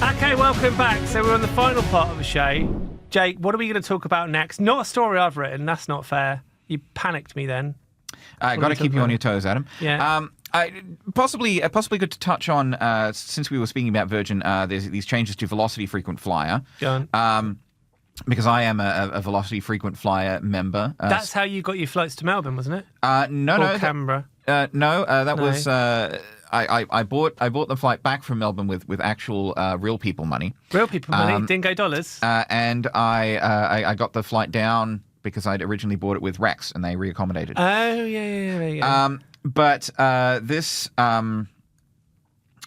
Okay, welcome back. So we're on the final part of the show. Jake, what are we going to talk about next? Not a story I've written. That's not fair. You panicked me then. Got to keep you on your toes, Adam. Yeah. Possibly good to touch on, since we were speaking about Virgin, there's these changes to Velocity Frequent Flyer. Go on. Because I am a Velocity Frequent Flyer member. That's how you got your flights to Melbourne, wasn't it? No. Canberra. Was... I bought the flight back from Melbourne with actual real people money. Real people money? Dingo dollars? And I got the flight down because I'd originally bought it with Rex, and they reaccommodated. Oh, yeah. But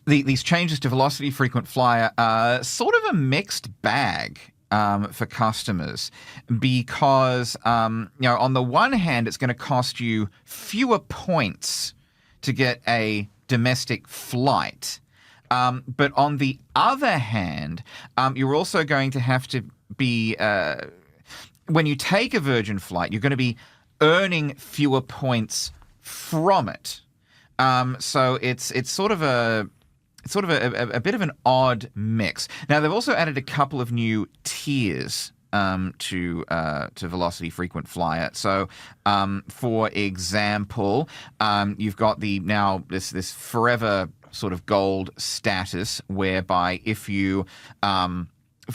these changes to Velocity Frequent Flyer are sort of a mixed bag for customers because, on the one hand, it's going to cost you fewer points to get a domestic flight. But on the other hand, you're also going to have to be... when you take a Virgin flight, you're going to be earning fewer points from it. So it's sort of a bit of an odd mix. Now, they've also added a couple of new tiers to Velocity Frequent Flyer. So, for example, you've got this forever sort of gold status, whereby if you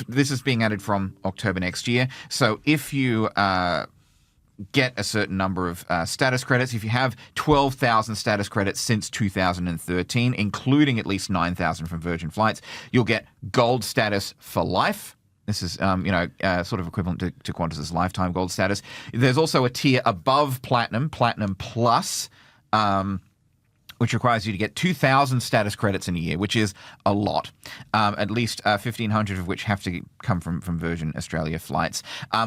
this is being added from October next year. So if you get a certain number of status credits, if you have 12,000 status credits since 2013, including at least 9,000 from Virgin flights, you'll get gold status for life. This is, sort of equivalent to Qantas's lifetime gold status. There's also a tier above Platinum, Platinum Plus, which requires you to get 2,000 status credits in a year, which is a lot. At least 1,500 of which have to come from Virgin Australia flights.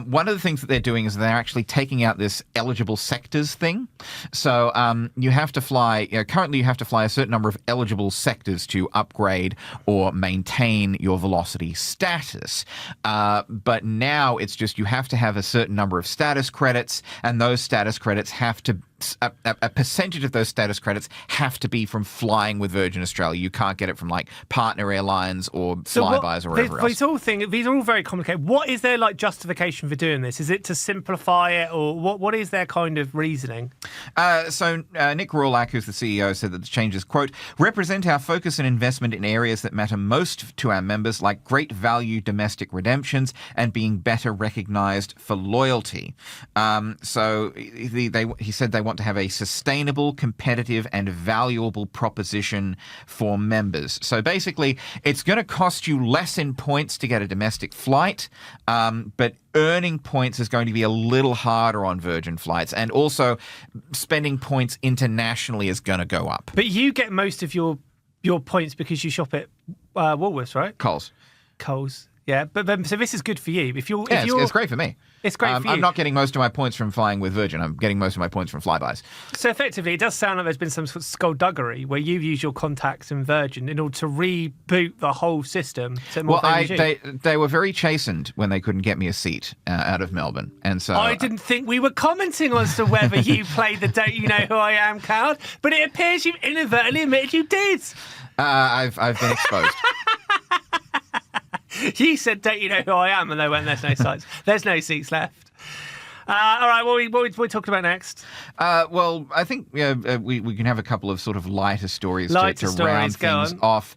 One of the things that they're doing is they're actually taking out this eligible sectors thing. So you have to fly, currently you have to fly a certain number of eligible sectors to upgrade or maintain your Velocity status. But now it's just you have to have a certain number of status credits, and those status credits have to a percentage of those status credits have to be from flying with Virgin Australia. You can't get it from like partner airlines or Flybys or whatever else. These are all very complicated. What is their justification for doing this? Is it to simplify it, or what is their kind of reasoning? So Nick Rawlack, who's the CEO, said that the changes, quote, represent our focus and investment in areas that matter most to our members, like great value domestic redemptions and being better recognised for loyalty. So he said they want to have a sustainable, competitive and valuable proposition for members. So basically, it's going to cost you less in points to get a domestic flight, but earning points is going to be a little harder on Virgin flights, and also spending points internationally is going to go up. But you get most of your points because you shop at Woolworths, right? Coles. Yeah, but so this is good for you. If you're, it's great for me. It's great for you. I'm not getting most of my points from flying with Virgin. I'm getting most of my points from Flybys. So effectively, it does sound like there's been some sort of skullduggery where you've used your contacts in Virgin in order to reboot the whole system. They were very chastened when they couldn't get me a seat out of Melbourne, and so I didn't think we were commenting as to whether you played the "Don't You Know Who I Am" card, but it appears you've inadvertently admitted you did. I've been exposed. You said, "Don't you know who I am?" And they went, "There's no sites. There's no seats left." All right, what are we talking about next? Well, I think we can have a couple of sort of lighter stories to round things off.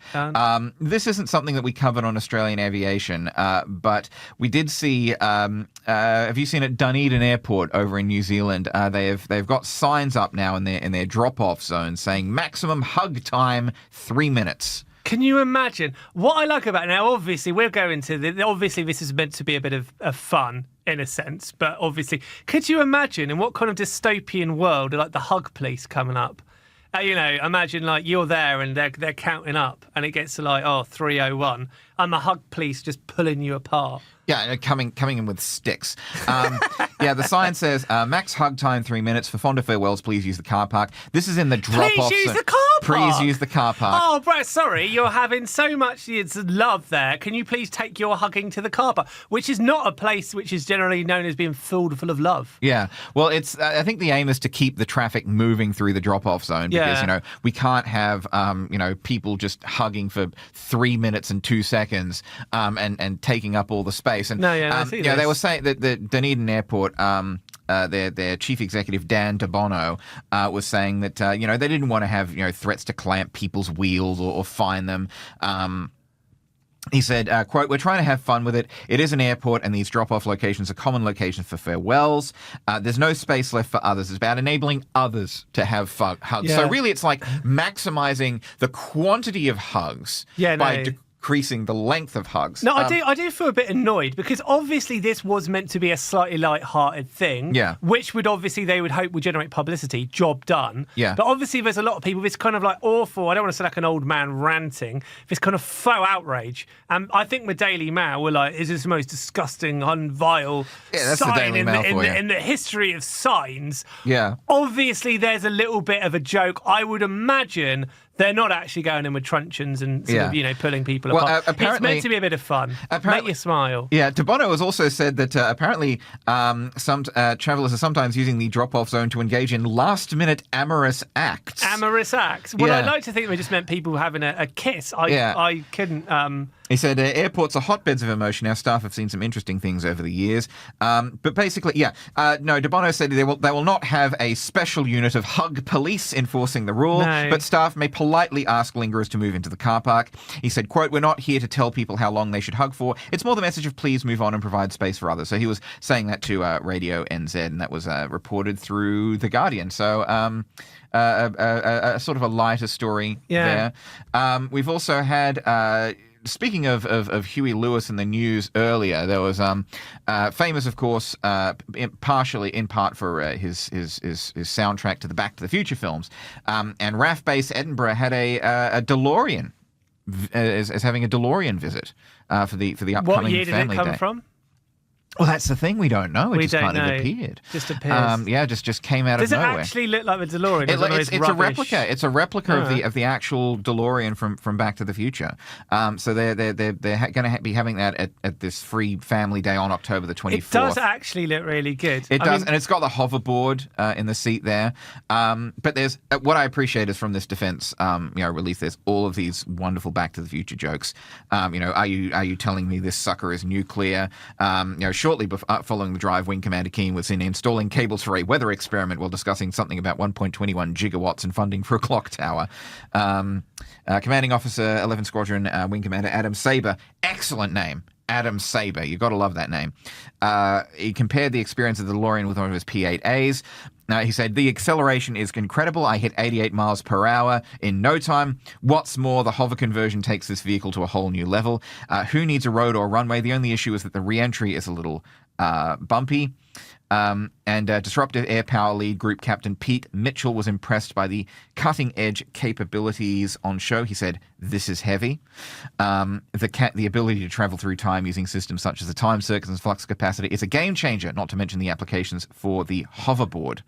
This isn't something that we covered on Australian Aviation, but we did see. Have you seen at Dunedin Airport over in New Zealand? They've got signs up now in their drop-off zone saying maximum hug time 3 minutes. Can you imagine? What I like about it now, obviously, we'll go into obviously this is meant to be a bit of fun in a sense, but obviously, could you imagine in what kind of dystopian world like the hug police coming up? Imagine like you're there and they're counting up and it gets to 3:01 and the hug police just pulling you apart. Yeah, coming in with sticks. The sign says max hug time 3 minutes. For fonder farewells, please use the car park. This is in the drop-off. Please use the car Please use the car park. Oh, Brett, sorry, you're having so much love there. Can you please take your hugging to the car park, which is not a place which is generally known as being filled full of love. Yeah. Well, it's. I think the aim is to keep the traffic moving through the drop-off zone because we can't have people just hugging for 3 minutes and 2 seconds and taking up all the space. And I see this. they were saying that the Dunedin Airport. Their chief executive Dan DeBono was saying that they didn't want to have threats to clamp people's wheels or fine them. He said, quote, "We're trying to have fun with it. It is an airport and these drop-off locations are common locations for by-wells. There's no space left for others. It's about enabling others to have hugs." Yeah. So really it's like maximizing the quantity of hugs by decreasing the length of hugs. No, I do feel a bit annoyed because obviously this was meant to be a slightly light-hearted thing, which would obviously they would hope would generate publicity. Job done. Yeah. But obviously there's a lot of people. This kind of like awful. I don't want to sound like an old man ranting. This kind of faux outrage. And I think the Daily Mail were like, "Is this the most disgusting, vile sign in the history of signs?" Yeah. Obviously, there's a little bit of a joke. I would imagine. They're not actually going in with truncheons and sort of, pulling people apart. It's meant to be a bit of fun. Make you smile. Yeah, DeBono has also said that apparently some travellers are sometimes using the drop-off zone to engage in last-minute amorous acts. Amorous acts? Well, I'd like to think they just meant people having a kiss. I couldn't... He said, airports are hotbeds of emotion. Our staff have seen some interesting things over the years. But basically, DeBono said they will not have a special unit of hug police enforcing the rule, but staff may politely ask lingerers to move into the car park. He said, quote, "We're not here to tell people how long they should hug for. It's more the message of please move on and provide space for others." So he was saying that to Radio NZ, and that was reported through The Guardian. So a sort of a lighter story there. We've also had... Speaking of Huey Lewis in the news earlier, there was famous, of course, in part for his soundtrack to the Back to the Future films, and RAF Base Edinburgh had a DeLorean, is having a DeLorean visit for the upcoming What year did Family it come Day. from? Well, that's the thing. We don't know. It just kind of appeared. Just appears. Just came out of nowhere. Does it actually look like the DeLorean? It's a replica. It's a replica of the actual DeLorean from Back to the Future. So they're going to be having that at this free Family Day on October the 24th. It does actually look really good. It does, and it's got the hoverboard in the seat there. But there's what I appreciate is from this defense release. There's all of these wonderful Back to the Future jokes. Are you telling me this sucker is nuclear? Shortly following the drive, Wing Commander Keen was installing cables for a weather experiment while discussing something about 1.21 gigawatts and funding for a clock tower. Commanding Officer 11 Squadron Wing Commander Adam Saber, excellent name. Adam Saber, you've got to love that name. He compared the experience of the DeLorean with one of his P-8As. He said, "The acceleration is incredible. I hit 88 miles per hour in no time. What's more, the hover conversion takes this vehicle to a whole new level. Who needs a road or runway? The only issue is that the re-entry is a little bumpy." And Disruptive Air Power Lead Group Captain Pete Mitchell was impressed by the cutting-edge capabilities on show. He said, "This is heavy." The ability to travel through time using systems such as the time circuits and flux capacitor is a game changer, not to mention the applications for the hoverboard.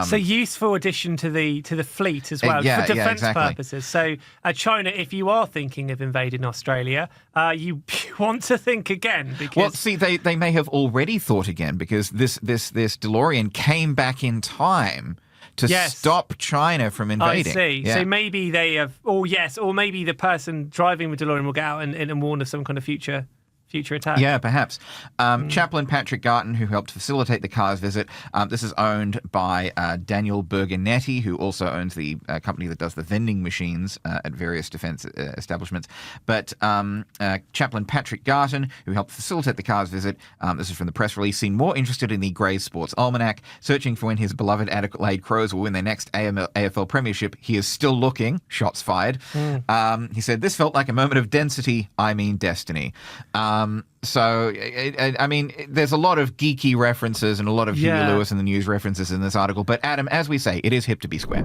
So useful addition to the fleet as well for defence purposes. So China, if you are thinking of invading Australia, you want to think again because well, see, they may have already thought again because this DeLorean came back in time to stop China from invading. I see. Yeah. So maybe they have, or maybe the person driving the DeLorean will get out and warn of some kind of future attack. Yeah, perhaps. Chaplain Patrick Garton, who helped facilitate the car's visit. This is owned by Daniel Berganetti, who also owns the company that does the vending machines at various defence establishments. But Chaplain Patrick Garton, who helped facilitate the car's visit, this is from the press release, seemed more interested in the Grey Sports Almanac, searching for when his beloved Adelaide Crows will win their next AFL premiership. He is still looking. Shots fired. He said, "This felt like a moment of density, I mean destiny." So, I mean, there's a lot of geeky references and a lot of Huey Lewis in the news references in this article. But, Adam, as we say, it is hip to be square.